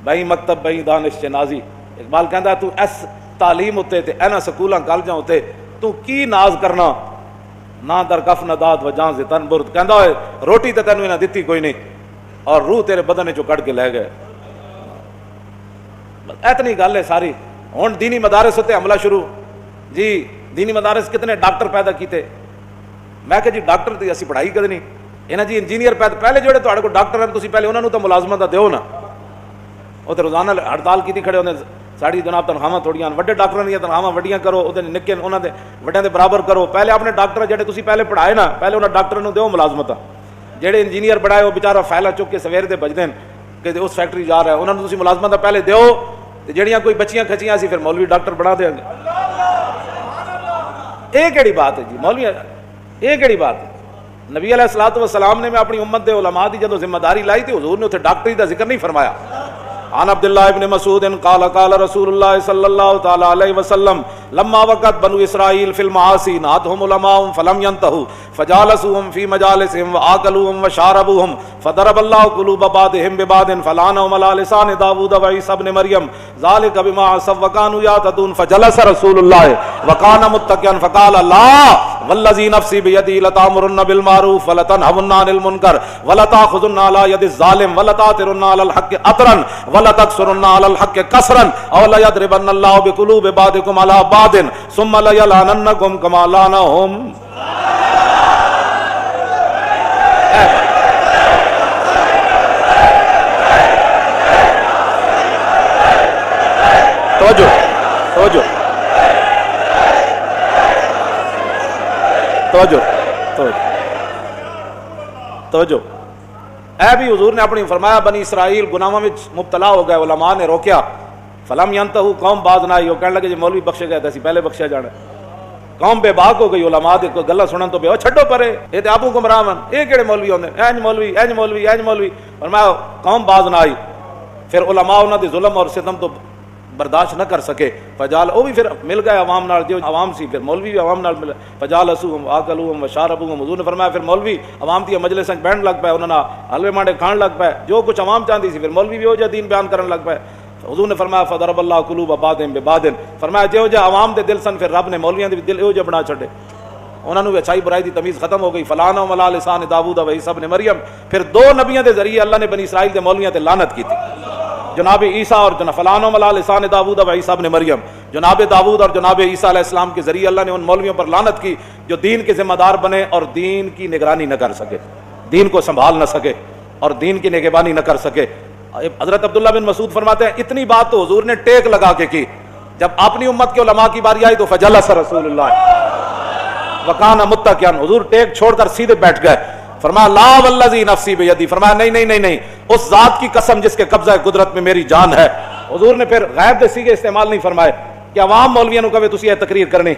بئی مکتب بئی دانش چنازی. اقبال کہندا تو اس تعلیم ہوتے تے اینا سکولاں کالجاں ہوتے تو کی ناز کرنا نہ در کف نہ داد و جان سے تن برد. کہندا ہوئے روٹی تے تینوں انہاں دتی کوئی نہیں اور روح تیرے بدن چوں کڈ کے لے گئے. اتنی گل ہے ساری. ہن دینی مدارس تے حملہ شروع. جی دینی مدارس کتنے ڈاکٹر پیدا کیتے. میں کہ جی ڈاکٹر تے اسی پڑھائی کدے نہیں. انہاں جی انجینئر پیدا پہلے جڑے تہاڈے کول ڈاکٹر ہیں تسی پہلے انہاں نوں تے ملازمت دیو نا. وہ تے روزانہ ہڑتال کیتی کھڑے ہوندے ساڑی جناب تنخواہاں تھوڑیاں وڈے ڈاکٹراں دیاں تنخواہاں وڈیاں کرو او نکے انہاں دے وڈیاں دے برابر کرو. پہلے اپنے ڈاکٹر جڑے تسی پہلے پڑھائے نا پہلے انہاں ڈاکٹراں نوں دیو ملازمتاں. جڑے انجینئر بڑھائے وہ بیچارہ فائلاں چک کے سویر دے بجدے کہ اس فیکٹری جا رہا ہے انہاں نوں تسی ملازمتاں پہلے دیو تے جڑیاں کوئی بچیاں کھچیاں سی پھر مولوی ڈاکٹر بنا دیاں گے. اے کیڑی بات ہے جی مولوی اے کیڑی بات ہے. نبی علیہ الصلوۃ والسلام نے میں اپنی امت دے علماء دی جدوں ذمہ داری لائی تھی حضور نے اتنے ڈاکٹری دا ذکر نہیں فرمایا. عن عبد الله بن مسعود قال قال رسول الله صلى الله تعالى عليه وسلم لما وقت بنو اسرائيل في المعاصي نادهم علماء فلم ينتهوا فجالسوهم في مجالسهم واكلوهم وشاربوهم فضرب الله قلوب بعضهم ببعض فلعنهم على لسان داوود وعيسى ابن مريم ذلك بما عصوا وكانوا يعتدون. فجلس رسول الله وكان متكئا فقال لا والذي نفسي بيده لتأمرن بالمعروف ولتنهون عن المنكر ولتأخذن على يد الظالم ولتأثرن على الحق أثرا ولتكسرن على الحق كسرا أو ليضربن الله بقلوب بعضكم على بعض ثم ليلعننكم كما لعنهم. توجہ توجہ توجہ توجہ. اے بھی حضور نے اپنی فرمایا بنی اسرائیل گناہوں میں مبتلا ہو گئے علماء نے روکیا. فلم ینتہو قوم باز نہ آئی. وہ کہنے لگے جی مولوی بخشے گئے تھے پہلے بخشیا جانا. قوم بے باک ہو گئی علماء دے کوئی گلا سنن تو بے چھڈو پرے اے تے آپو گمراہ ون اے کیڑے مولوی ہوندے اینج مولوی اینج مولوی اینج مولوی. فرمایا قوم باز نہ آئی. پھر علماء انہاں دے ظلم اور ستم تو برداشت نہ کر سکے. فجال وہ بھی پھر مل گئے عوام نال جو عوام سی پھر مولوی بھی عوام نال مل. فجالسوہم واکلوہم وشاربوہم. حضور نے فرمایا پھر مولوی عوام دی مجلس وچ بیٹھن لگ پے انہاں نا حلوے مانڈے کھان لگ پے جو کچھ عوام چاہندی سی پھر مولوی بھی ہو جا دین بیان کرن لگ پے. حضور نے فرمایا فضرب اللہ قلوب بعضهم ببعض. فرمایا جو جا عوام دے دل سن پھر رب نے مولویاں دے دل او جا بنا چھڈے. انہاں نوں اچھائی برائی دی تمیز ختم ہو گئی. فلعنہم علی لسان داؤد و عیسی ابن مریم. پھر دو نبیوں دے ذریعے اللہ نے بنی اسرائیل دے مولویاں تے لعنت کی تھی. جناب عیسیٰ اور فلعنہم علی لسان داؤد و عیسی ابن مریم. جناب داؤد اور جناب عیسیٰ علیہ السلام کے ذریعے اللہ نے ان مولویوں پر لعنت کی جو دین کے ذمہ دار بنے اور دین کی نگرانی نہ کر سکے, دین کو سنبھال نہ سکے اور دین کی نگہبانی نہ کر سکے. حضرت عبداللہ بن مسعود فرماتے ہیں اتنی بات تو حضور نے ٹیک لگا کے کی. جب اپنی امت کے علماء کی باری آئی تو فجلس رسول اللہ وکان متکئا, حضور ٹیک چھوڑ کر سیدھے بیٹھ گئے. فرمایا لا والذی نفسی بیدی, فرمایا نہیں نہیں نہیں نہیں, اس ذات کی قسم جس کے قبضہ قدرت میں میری جان ہے. حضور نے پھر غیب دے سیغے استعمال نہیں فرمائے کہ عوام مولویوں کو کہے تسی یہ تقریر کرنی,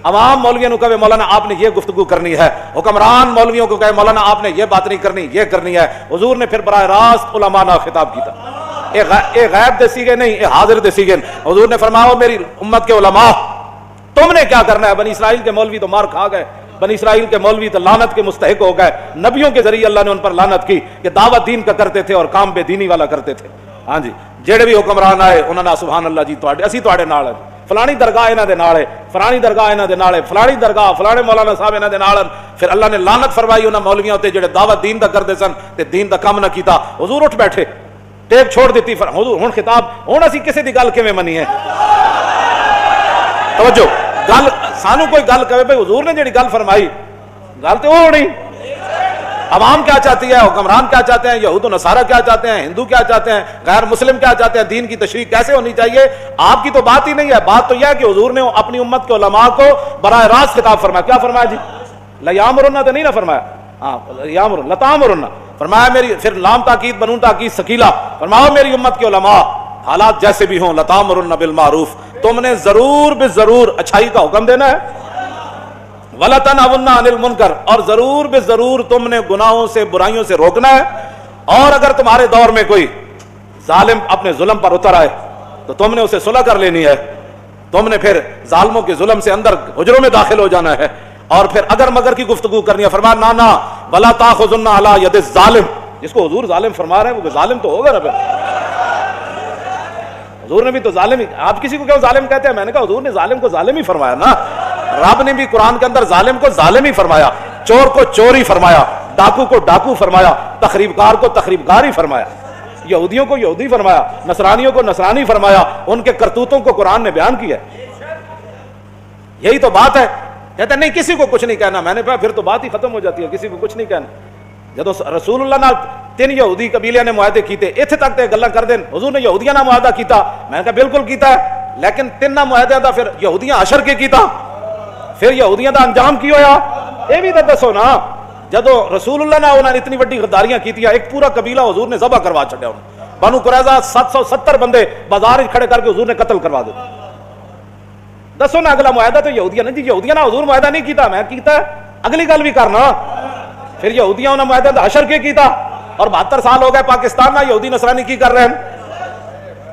عوام مولویوں کو کہے مولانا آپ نے یہ گفتگو کرنی ہے, حکمران مولویوں کو کہے مولانا آپ نے یہ بات نہیں کرنی یہ کرنی ہے. حضور نے پھر براہ راست علماء نہ خطاب کیتا. اے غیب دے سیغے نہیں, اے حاضر دے سیغے. حضور نے فرمایا میری امت کے علماء تم نے کیا کرنا ہے. بنی اسرائیل کے مولوی تو مار کھا گئے, بنی اسرائیل کے مولوی تو لعنت کے مستحق ہو گئے. نبیوں کے ذریعے اللہ نے ان پر لعنت کی کہ دعوت دین کا کرتے تھے اور کام بے دینی والا کرتے تھے. ہاں جی, جڑے بھی حکمران آئے انہوں نے سبحان اللہ جی تواڈے اسی تواڈے نال ہے, فلانی درگاہ انہاں دے نال ہے, فلانی درگاہ انہاں دے نال ہے, فلانی درگاہ فلانے مولانا صاحب انہاں دے نال. پھر اللہ نے لعنت فرمائی انہاں مولویاں تے جڑے دعوت دین دا کردے سن تے دین دا کام نہ کیتا. حضور اٹھ بیٹھے, ٹیپ چھوڑ دیتی. حضور ہن خطاب ہن اسی کسے دی گل کیویں منی ہے. توجہ گل سانو کوئی گل کہے بھئی حضور نے جڑی گل فرمائی گل تے وہ نہیں. عوام کیا چاہتی ہے, حکمران کیا چاہتے ہیں, یہود و نصارہ کیا چاہتے ہیں, ہندو کیا چاہتے ہیں, غیر مسلم کیا چاہتے ہیں, دین کی تشریح کیسے ہونی چاہیے, آپ کی تو بات ہی نہیں ہے. بات تو یہ ہے کہ حضور نے اپنی امت کے علماء کو براہ راست خطاب فرمایا. کیا فرمایا جی؟ لیامرن تو نہیں نہ فرمایا, ہاں یامرن لتامرن فرمایا. میری پھر لام تاکید بنون تاکید ثقیلہ فرماؤ میری امت کے علماء حالات جیسے بھی ہوں لتامرن بالمعروف, تم نے ضرور بے ضرور اچھائی کا حکم دینا ہے. وَلَتَنْهُونَ عَنِ الْمُنْكَرِ, اور ضرور بے ضرور تم نے گناہوں سے برائیوں سے روکنا ہے. اور اگر تمہارے دور میں کوئی ظالم اپنے ظلم پر اتر آئے تو تم نے اسے صلح کر لینی ہے. تم نے پھر ظالموں کے ظلم سے اندر حجروں میں داخل ہو جانا ہے اور پھر اگر مگر کی گفتگو کرنی ہے. فرمایا نانا وَلَا تَأْخُذُنَّ عَلَى يَدِ الظَّالِمِ, جس کو حضور ظالم فرما رہے ہیں وہ ظالم تو ہوگا نا. حضور نے بھی تو ظالم ہی, آپ کسی کو کیوں ظالم کہتے ہیں؟ میں نے کہا حضور نے ظالم کو ظالم ہی فرمایا نا. رب نے بھی قرآن کے اندر ظالم کو ظالم ہی فرمایا, چور کو چور ہی فرمایا, ڈاکو کو ڈاکو فرمایا, تخریب کار کو تخریب کار ہی فرمایا, یہودیوں کو یہودی فرمایا, نصرانیوں کو نصرانی فرمایا. ان کے کرتوتوں کو قرآن نے بیان کیا. یہی تو بات ہے. کہتے نہیں کسی کو کچھ نہیں کہنا. میں نے کہا پھر تو بات ہی ختم ہو جاتی ہے, کسی کو کچھ نہیں کہنا. جدو رسول اللہ نال 3 یہودی قبیلے نے معاہدے کیتے, اتنے تک تے گلاں کر دیں حضور نے یہودیاں نال معاہدہ کیتا. میں نے کہا بالکل کیتا ہے, لیکن 3 معاہدے دا پھر یہودیاں حشر کے کیتا, پھر یہودیاں دا انجام کی ہویا یہ بھی تو دسو نا. جدو رسول اللہ نے انہوں نے اتنی وڈی غداریاں کیتیاں, ایک پورا قبیلہ حضور نے ذبح کروا چھڈیا. بنو قریظہ 770 بندے بازار کھڑے کر کے حضور نے قتل کروا دے. دسو نا اگلا معاہدہ تو یہودیاں نے, جی یہودیاں نے حضور معاہدہ نہیں کیتا, میں کیتا ہے, اگلی گل بھی کرنا. پھر یہودیاں انہوں نے معاہدہ حشر کے کیتا, اور 72 سال ہو گئے پاکستان میں یہودی نصرانی کی کر رہے ہیں.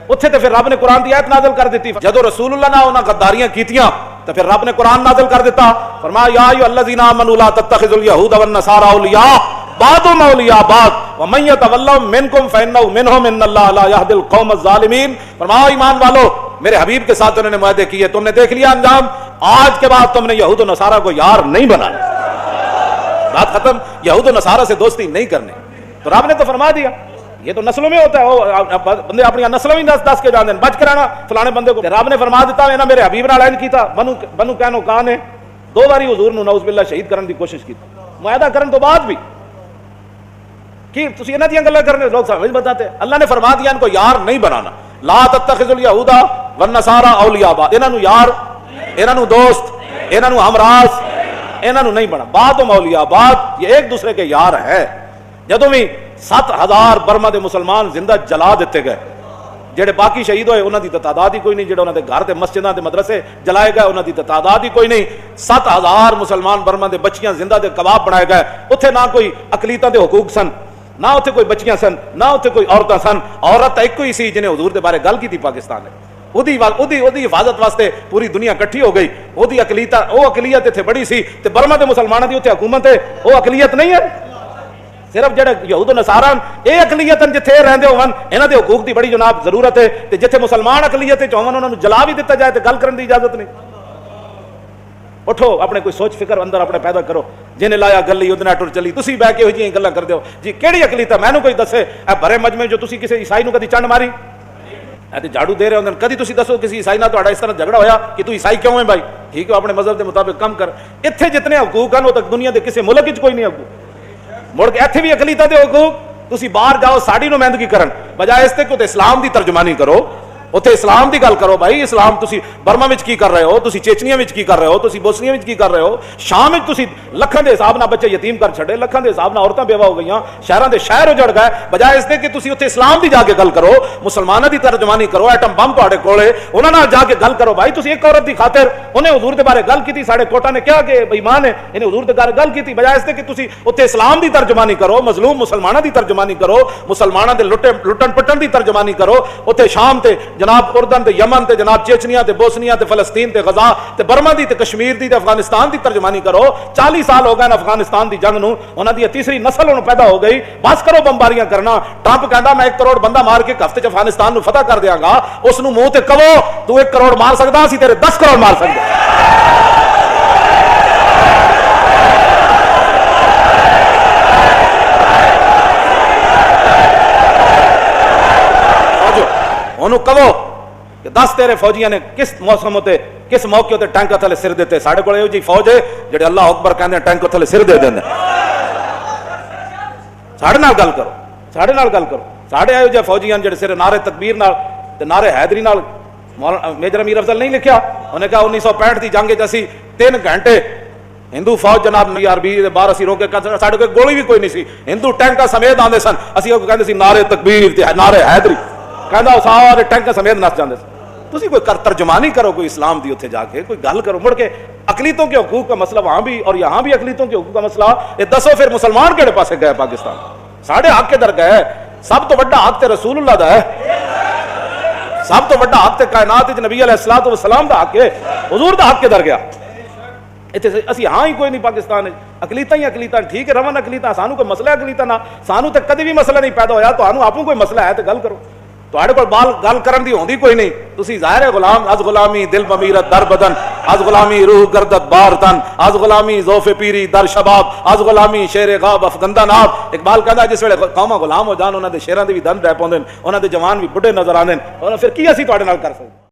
اتنے تو پھر رب نے قرآن کی آیت نازل کر دیتی. جدو رسول اللہ نے انہاں غداریاں کیتیاں تو پھر رب نے قرآن نازل کر دیتا. فرمایا یا ایھا الذین آمنوا لا تتخذوا اليہود والنصارى اولیاء بعضهم اولیاء بعض ومن یتولهم منکم فانہ منہم ان اللہ لا یہدی القوم الظالمین. فرمایا ایمان والو, میرے حبیب کے ساتھ انہوں نے معاہدے کیے, تم نے دیکھ لیا انجام, آج کے بعد تم نے یہود و نصارہ کو یار نہیں بنانا. بات ختم. یہود و نصارہ سے دوستی نہیں کرنے. تو رب نے تو فرما دیا. یہ تو نسلوں میں ہوتا ہے, بندے اپنی نسلوں میں دس کے جانے بچ کرانا فلانے بندے کو. رب نے فرما دیتا ہے نا میرے حبیب نے اعلان کیتا, بنو کینو کہاں نے 2 باری حضور نو نعوذ باللہ شہید کرنے کی کوشش کی, معاہدہ کرنے تو بعد بھی کہ تسی انہاں دیاں گلاں کرنے لوگ سمجھ بتاتے. اللہ نے فرما دیا ان کو یار نہیں بنانا. لا تتخذوا اليہود والنصارى اولیاء بعض, انہاں نو یار, انہاں نو دوست, انہاں نو ہمراز, انہاں نو نہیں بنا. بعضهم اولیاء بعض, یہ ایک دوسرے کے یار ہے. جدوں بھی 7000 برما دے مسلمان زندہ جلا دیتے گئے, جڑے باقی شہید ہوئے انہاں دی تعداد ہی کوئی نہیں, جڑے انہاں دے گھر تے مسجداں تے مدرسے جلائے گئے انہاں دی تعداد ہی کوئی نہیں. 7000 مسلمان برما دے بچیاں زندہ دے کباب بنائے گئے. اتھے نہ کوئی اقلیتاں دے حقوق سن, نہ اتنے کوئی بچیاں سن, نہ اتنے کوئی عورتیں سن. عورت ایک ہی سی جنہیں حضور دے بارے گل کی تھی پاکستان نے. وہی حفاظت واسطے پوری دنیا کٹھی ہو گئی. وہی اقلیت اتنے بڑی سی تے برما دے مسلمانوں دی اتنے حکومت ہے, وہ اقلیت نہیں ہے. صرف جڑے یہود و نصارہ یہ اقلیت جتھے رہندے ہون انہاں دے حقوق دی بڑی جناب ضرورت ہے. تے جتھے مسلمان اقلیت وچ ہون انہاں نوں جلا بھی دتا جائے تے گل کرن دی اجازت نہیں. اٹھو اپنے کوئی سوچ فکر اندر اپنے پیدا کرو. جن لایا گلی ادنا ٹر چلی, تسی بہ کے ہو جی گلاں کردے ہو. جی کیڑی اقلیت ہے مینوں کوئی دسے. اے بھرے مجمع جو تسی کسی عیسائی نوں کدی چنڈ ماری, اے تے جھاڑو دے رہے ہوندے, کدی تسی دسو کسی عیسائی نال تہاڈا اس طرح جھگڑا ہویا کہ تو عیسائی کیوں ہے بھائی, ٹھیک ہے اپنے مذہب دے مطابق کم کر. ایتھے جتنے حقوق ہیں وہ تک دنیا دے کسی ملک وچ کوئی نہیں حقوق. مڑ کے ایتھے بھی اقلیتاں دے حقوق, تسی باہر جاؤ ساڈی نمائندگی کرن بجائے اس تے کہ اسلام دی ترجمانی کرو, اتنے اسلام دی گل کرو. بھائی اسلام تسی برما وچ کی کر رہے ہو, تسی چیچنیا وچ کی کر رہے ہو, تسی بوسنیا وچ کی کر رہے ہو, شام وچ تسی لکھاں دے حساب نال بچے یتیم کر چھڑے, لکھاں دے حساب نال عورتاں بیوہ ہو گئیاں, شہراں دے شہر اجڑ گئے, بجائے اس دے کہ تسی اتنے اسلام دی جا کے گل کرو, مسلماناں دی ترجمانی کرو. ایٹم بم تہاڈے کولے, انہاں نال جا کے گل کرو. بھائی تسی ایک عورت دی خاطر انہیں حضور دے بارے گل کیتی, ساڈے کوٹا نے کیا کہ بے ایمان ہے انہیں حضور دے بارے گل کیتی, بجائے اس دے کہ تسی اتنے اسلام دی ترجمانی کرو, مظلوم مسلماناں دی ترجمانی کرو, مسلماناں دے لٹن پٹن دی ترجمانی کرو. اتنے شام تے جناب اردن تے یمن تے جناب چیچنیا تے بوسنیا تے فلسطین تے غزہ تے برما دی تے کشمیر دی تے افغانستان دی ترجمانی کرو. 40 سال ہو گئے افغانستان دی جنگ نو, انہاں دی تیسری نسل انہوں پیدا ہو گئی. بس کرو بمباریاں کرنا. ٹرمپ کہندا میں 1 کروڑ بندہ مار کے ہفتے چ افغانستان نو فتح کر دیاں گا. اس نو منہ تے کہو تو 1 کروڑ مار سکدا, اسی تیرے 10 کروڑ مار سکدے. انہوں کہو کہ 10 تیرے فوجیاں نے کس موسم ہوتے کس موقع ہوتے ٹینک تھلے سر دیتے. ساڑھے کو جی فوج ہے جڑے اللہ اکبر کہندے ہیں ٹینک تھلے سر دے دیں. ساڑھے نال گل کرو, ساڑھے نال گل کرو. ساڑھے آئے جی فوجیاں جڑے سر نعرے تکبیر نال تے نعرے حیدری نال, میجر امیر افضل نہیں لکھیا, انہیں کہا 1965 دی جنگ جیسی 3 گھنٹے ہندو فوج جناب RB باہر اسی روکے, ساڑھے کوئی گولی بھی کوئی نہیں سی, ہندو ٹینکا سمیت آندے سن. اسی کو کہندے سی نعرے تکبیر تے نعرے حیدری, کہندا سارے ٹینکا سمیت نس جاندے سن. تسی کوئی ترجمانی کرو کوئی اسلام دی اتنے جا کے, کوئی گل کرو. مڑ کے اقلیتوں کے حقوق کا مسئلہ وہاں بھی اور یہاں بھی اقلیتوں کے حقوق کا مسئلہ. یہ دسو پھر مسلمان کہڑے پاسے گئے پاکستان؟ ساڑھے حق کے در گئے. سب تو بڑا حق تے رسول اللہ دا ہے, سب تو بڑا حق تے کائنات نبی علیہ الصلوۃ والسلام دا حق ہے, حضور دا حق کے در گیا. اتنے اسی ہاں ہی کوئی نہیں پاکستان ہے, اقلیتاں ہی اقلیتاں, ٹھیک ہے رون اقلیتاں, سانو کوئی مسئلہ اقلیتاں نہ, سانو تے کدی بھی مسئلہ نہیں پیدا ہویا. تو سانو آپ کوئی مسئلہ ہے تو گل کرو. ਤੁਹਾਡੇ ਕੋਲ ਗੱਲ ਕਰਨ ਦੀ ਹੁੰਦੀ ਕੋਈ ਨਹੀਂ, ਤੁਸੀਂ ਜ਼ਾਹਿਰ ਹੈ ਗੁਲਾਮ। ਅਜ਼ ਗੁਲਾਮੀ ਦਿਲ ਬਮੀਰਤ ਦਰ ਬਦਨ, ਅਜ਼ ਗੁਲਾਮੀ ਰੂਹ ਗਰਦਤ ਬਾਰ ਤਨ, ਅਜ਼ ਗੁਲਾਮੀ ਜ਼ੋਫ ਪੀਰੀ ਦਰ ਸ਼ਬਾਬ, ਅਜ਼ ਗੁਲਾਮੀ ਸ਼ੇਰ ਗਾਬ ਅਫਗੰਦਾ ਨਾਬ। ਇਕਬਾਲ ਕਹਿੰਦਾ ਜਿਸ ਵੇਲੇ ਕੌਮਾਂ ਗੁਲਾਮ ਹੋ ਜਾਣ ਉਹਨਾਂ ਦੇ ਸ਼ੇਰਾਂ ਦੇ ਵੀ ਦੰਦ ਰਹਿ ਪਾਉਂਦੇ ਨੇ, ਉਹਨਾਂ ਦੇ ਜਵਾਨ ਵੀ ਬੁੱਢੇ ਨਜ਼ਰ ਆਉਂਦੇ ਨੇ, ਔਰ ਫਿਰ ਕੀ ਅਸੀਂ ਤੁਹਾਡੇ ਨਾਲ ਕਰ ਸਕਦੇ।